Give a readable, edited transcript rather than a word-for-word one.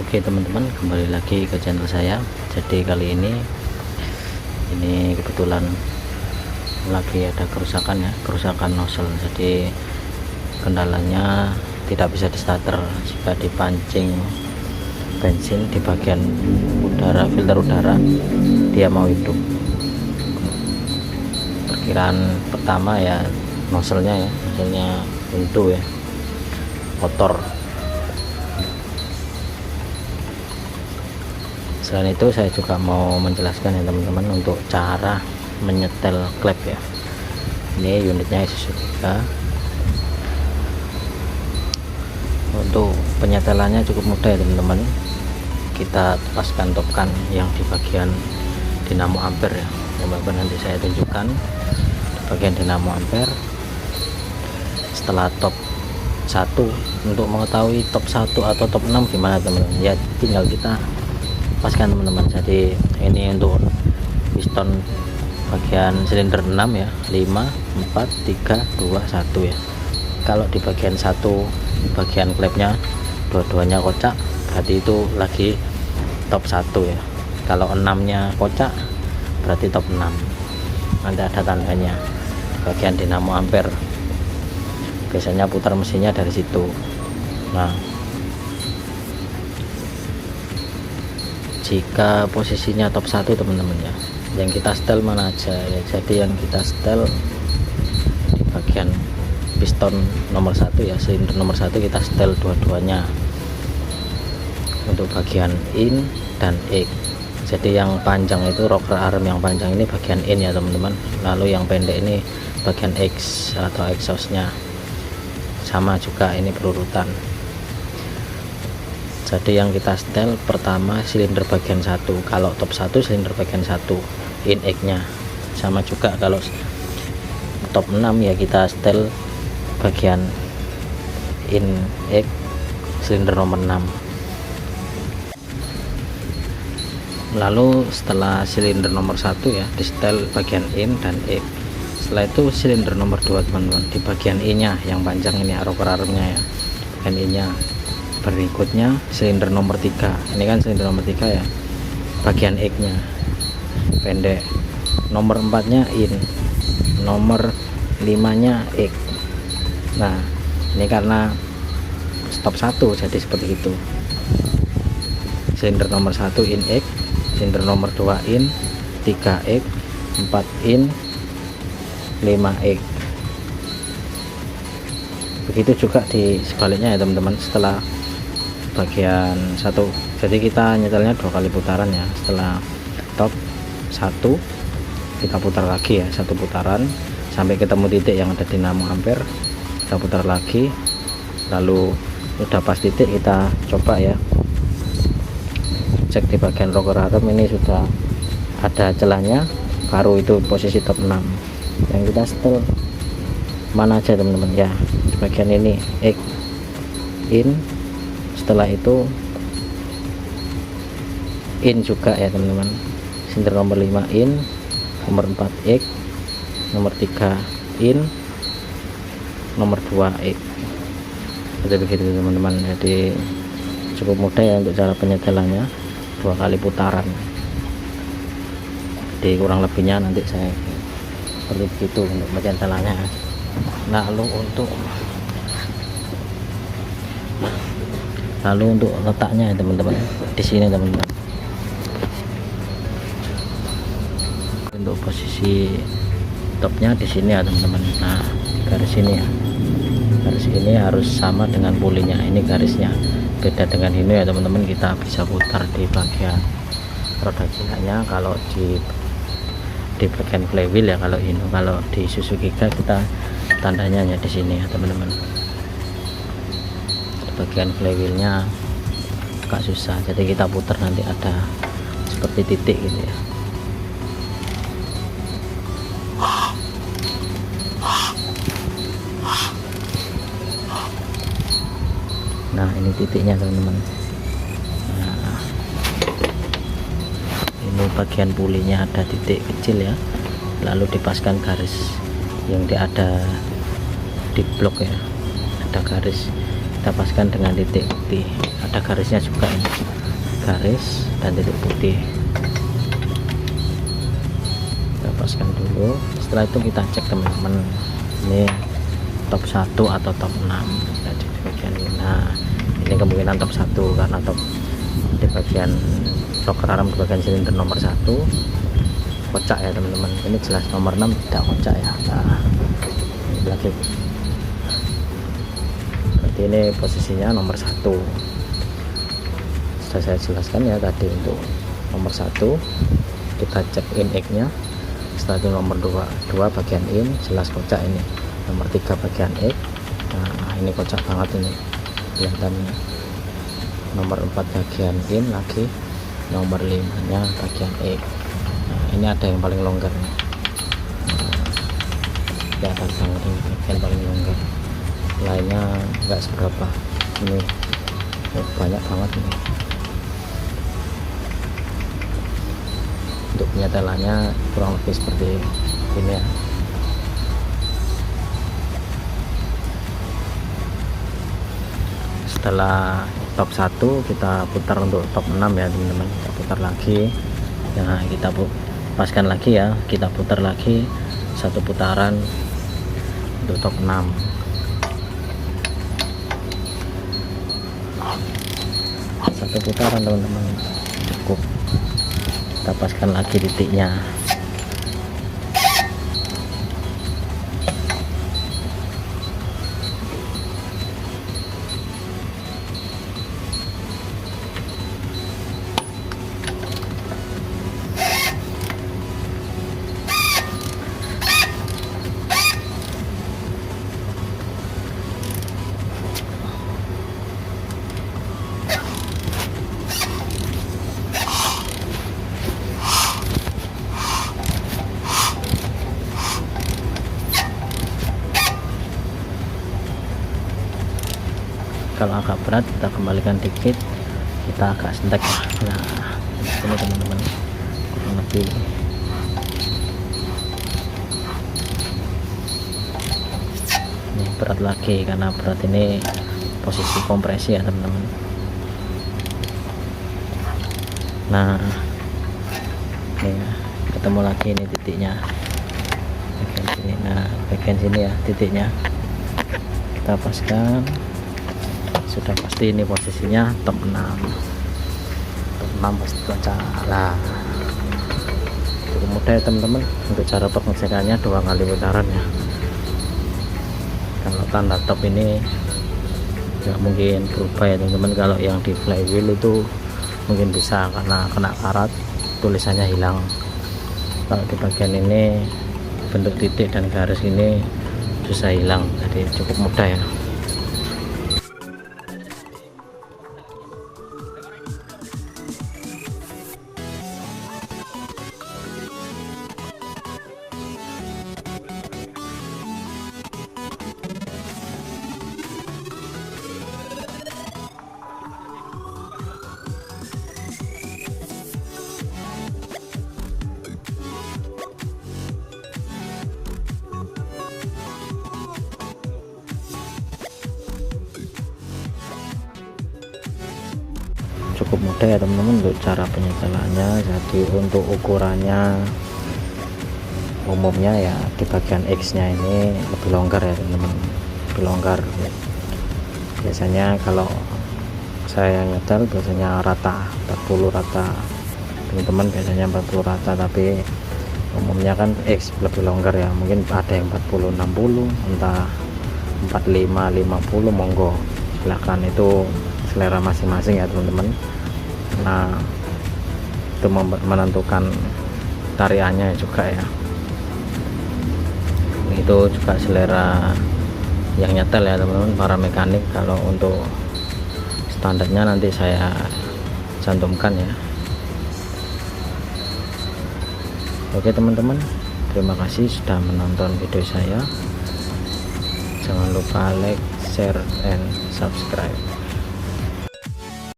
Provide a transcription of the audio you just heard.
Oke teman-teman, kembali lagi ke channel saya. Jadi kali ini kebetulan lagi ada kerusakan ya, kerusakan nozzle. Jadi kendalanya tidak bisa di starter jika dipancing bensin di bagian udara, filter udara, dia mau hidup. Perkiraan pertama ya nozzle-nya buntu ya, kotor. Selain itu saya juga mau menjelaskan ya teman-teman untuk cara menyetel klep ya. Ini unitnya Isuzu 3. Untuk penyetelannya cukup mudah ya teman-teman. Kita lepaskan topkan yang di bagian dinamo ampere ya. Teman-teman, nanti saya tunjukkan di bagian dinamo ampere. Setelah top 1, untuk mengetahui top 1 atau top 6 gimana teman-teman, ya tinggal kita lepaskan teman-teman. Jadi ini untuk piston bagian silinder 6 ya, 5 4 3 2 1 ya. Kalau di bagian 1 bagian klepnya dua-duanya kocak, berarti itu lagi top 1 ya. Kalau 6 nya kocak berarti top 6. Nanti ada tandanya di bagian dinamo ampere, biasanya putar mesinnya dari situ. Nah, jika posisinya top 1 teman-teman ya, yang kita setel mana aja ya. Jadi yang kita setel di bagian piston nomor 1 ya, silinder nomor 1 kita setel dua-duanya untuk bagian in dan X. Jadi yang panjang itu rocker arm, yang panjang ini bagian in ya teman-teman, lalu yang pendek ini bagian X atau exhaustnya. Sama juga ini berurutan. Jadi yang kita setel pertama silinder bagian 1. Kalau top 1 silinder bagian 1 in X nya. Sama juga kalau top 6 ya kita setel bagian in X silinder nomor 6. Lalu setelah silinder nomor 1 ya di setel bagian in dan X. Setelah itu silinder nomor 2 teman-teman, di bagian I nya yang panjang ini rocker armnya ya, bagian I nya. Berikutnya silinder nomor 3, ini kan silinder nomor 3 ya, bagian X nya pendek. Nomor 4 nya in, nomor 5 nya X. Nah ini karena stop 1 jadi seperti itu. Silinder nomor 1 in X, silinder nomor 2 in, 3 X, 4 in, 5 X. Begitu juga di sebaliknya ya teman-teman. Setelah bagian 1, jadi kita nyetelnya 2 kali putaran ya. Setelah top 1 kita putar lagi ya, 1 putaran sampai ketemu titik yang ada dinamo ampere, kita putar lagi. Lalu udah pas titik kita coba ya, cek di bagian rocker arm ini sudah ada celahnya, baru itu posisi top 6 yang kita setel mana aja teman-teman ya. Di bagian ini X in, setelah itu in juga ya teman-teman, silinder nomor 5 in, nomor 4 X, nomor 3 in, nomor 2 X. Jadi begitu teman-teman. Jadi cukup mudah ya untuk cara penyetelannya, 2 kali putaran. Jadi kurang lebihnya nanti saya seperti begitu untuk penyetelannya. Lalu untuk letaknya ya teman-teman, di sini teman-teman. Untuk posisi topnya di sini ya teman-teman. Nah, garis ini ya, garis ini harus sama dengan pulinya. Ini garisnya beda dengan ini ya teman-teman. Kita bisa putar di bagian roda jinaknya kalau di bagian flywheel ya. Kalau ini, kalau di Isuzu Giga kita tandanya hanya di sini ya teman-teman. Bagian flywheelnya agak susah, jadi kita putar nanti ada seperti titik gitu ya. Nah ini titiknya teman-teman. Nah ini bagian pulinya ada titik kecil ya, lalu dipaskan garis yang ada di blok ya, ada garis, kita paskan dengan titik putih ada garisnya juga ini, garis dan titik putih. Kita paskan dulu. Setelah itu kita cek teman-teman, ini top 1 atau top 6. Kita cek di bagian ini. Nah, ini kemungkinan top 1 karena top di bagian rocker arm di bagian silinder nomor 1 kocak ya teman-teman. Ini jelas nomor 6 tidak kocak ya. Nah, ini lagi. Berarti ini posisinya nomor 1. Sudah saya jelaskan ya tadi. Untuk nomor 1 kita cek in X nya. Setelah itu nomor 2 bagian in jelas kocak ini. Nomor 3 bagian X, nah ini kocak banget ini kelihatannya. Nomor 4 bagian in lagi, nomor 5 nya bagian X. Nah, ini ada yang paling longgar nih. Kelihatan banget ini bagian paling longgar, lainnya enggak seberapa. Ini banyak banget ini. Untuk penyetelannya kurang lebih seperti ini ya. Setelah top 1 kita putar untuk top 6 ya teman-teman. Kita putar lagi. Nah, kita paskan lagi ya. Kita putar lagi 1 putaran untuk top 6. Satu putaran teman-teman cukup. Kita paskan lagi titiknya. Kalau agak berat kita kembalikan dikit, kita agak sentek ya. Nah, ini teman-teman kurang lebih. Ini berat lagi karena berat ini posisi kompresi ya teman-teman. Nah, ini ya, ketemu lagi ini titiknya bagian sini. Nah, bagian sini ya titiknya kita paskan. Sudah pasti ini posisinya top 6. Top 6 pasti kocak lah. Cukup mudah ya teman-teman. Untuk cara pengecekannya 2 kali putaran ya. Kalau tanda top ini nggak mungkin berubah ya teman-teman. Kalau yang di flywheel itu mungkin bisa karena kena karat tulisannya hilang. Kalau di bagian ini bentuk titik dan garis ini susah hilang, jadi cukup mudah ya. Cukup mudah ya teman-teman untuk cara penyetelannya. Jadi untuk ukurannya umumnya ya di bagian X nya ini lebih longgar ya teman-teman, lebih longgar. Biasanya kalau saya nyetel biasanya rata 40 rata, teman-teman biasanya 40 rata, tapi umumnya kan X lebih longgar ya. Mungkin ada yang 40 60, entah 45 50, monggo silahkan, itu selera masing-masing ya teman-teman. Nah, itu menentukan tariannya juga ya. Itu juga selera yang nyetel ya teman-teman, para mekanik. Kalau untuk standarnya nanti saya cantumkan ya. Oke teman-teman, terima kasih sudah menonton video saya. Jangan lupa like, share, and subscribe.